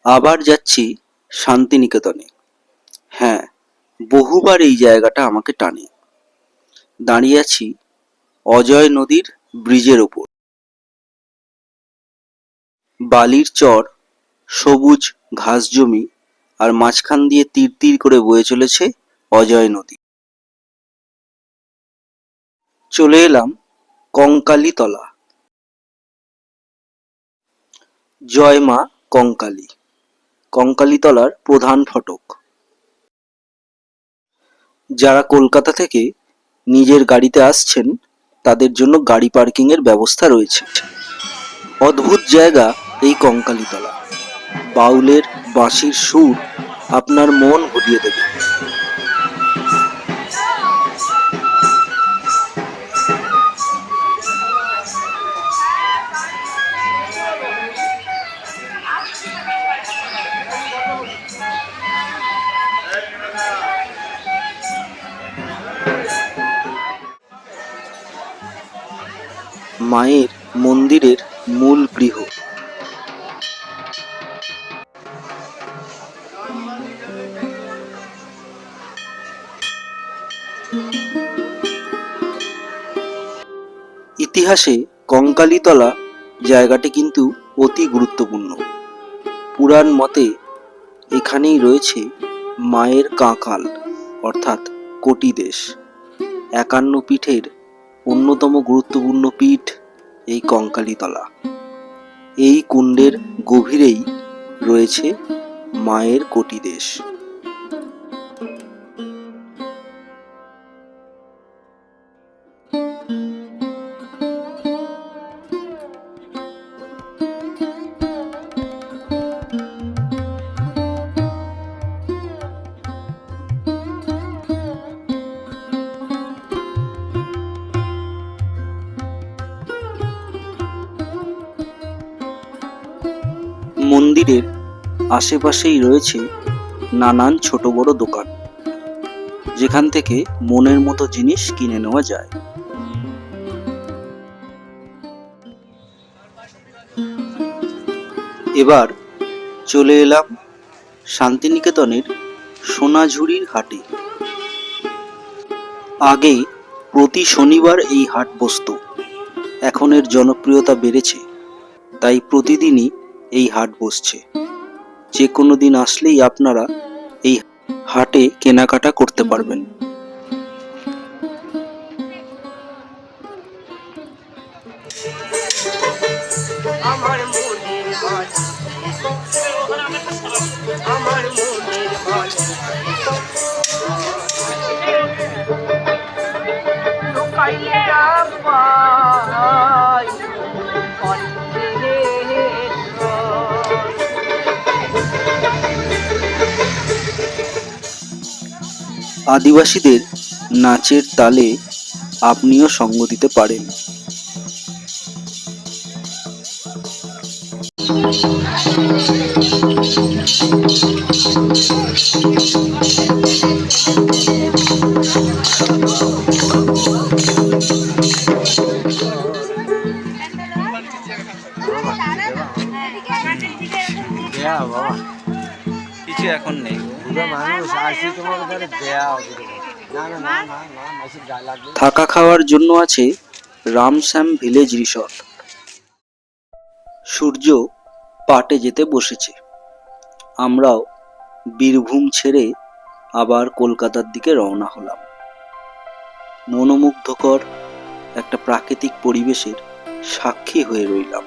আবার যাচ্ছি শান্তিনিকেতনে। হ্যাঁ, বহুবার এই জায়গাটা আমাকে টানে। দাঁড়িয়ে আছি অজয় নদীর ব্রিজের ওপর। বালির চর, সবুজ ঘাস জমি, আর মাঝখান দিয়ে তীর তীর করে বয়ে চলেছে অজয় নদী। চলে এলাম কঙ্কালীতলা। জয় মা কঙ্কালী, কঙ্কালীতলার প্রধান ফটক। যারা কলকাতা থেকে নিজের গাড়িতে আসছেন তাদের জন্য গাড়ি পার্কিং এর ব্যবস্থা রয়েছে। অদ্ভুত জায়গা এই কঙ্কালীতলা। বাউলের বাঁশির সুর আপনার মন ভুলিয়ে দেবে। মায়ের মন্দিরের মূল গৃহ। ইতিহাসে কঙ্কালীতলা জায়গাটি কিন্তু অতি গুরুত্বপূর্ণ। পুরাণ মতে এখানেই রয়েছে মায়ের কাঁকাল অর্থাৎ কোটিদেশ। ৫১ পীঠের অন্যতম গুরুত্বপূর্ণ পীঠ এই কঙ্কালীতলা। এই কুণ্ডের গভীরেই রয়েছে মায়ের কোটিদেশ। মন্দিরের আশেপাশেই রয়েছে নানান ছোট বড় দোকান, যেখান থেকে মনের মতো জিনিস কিনে নেওয়া যায়। এবার চলে এলাম শান্তিনিকেতনের সোনাঝুরির হাটে। আগে প্রতি শনিবার এই হাট বসতো। এখন এর জনপ্রিয়তা বেড়েছে, তাই প্রতিদিনই এই হাট বসছে। যে কোনো দিন আসলেই আপনারা এই হাটে কেনাকাটা করতে পারবেন। আমার মনের মাঝ, আমার মনের মাঝ লুকাইয়া পাই আদিবাসীদের নাচের তালে আপনিও সঙ্গ দিতে পারেন। কিছু এখন নেই। থাকা খাওয়ার জন্য আছে রামশ্যাম ভিলেজ রিসর্ট। সূর্য পাটে যেতে বসেছে। আমরাও বীরভূম ছেড়ে আবার কলকাতার দিকে রওনা হলাম। মনোমুগ্ধকর একটা প্রাকৃতিক পরিবেশের সাক্ষী হয়ে রইলাম।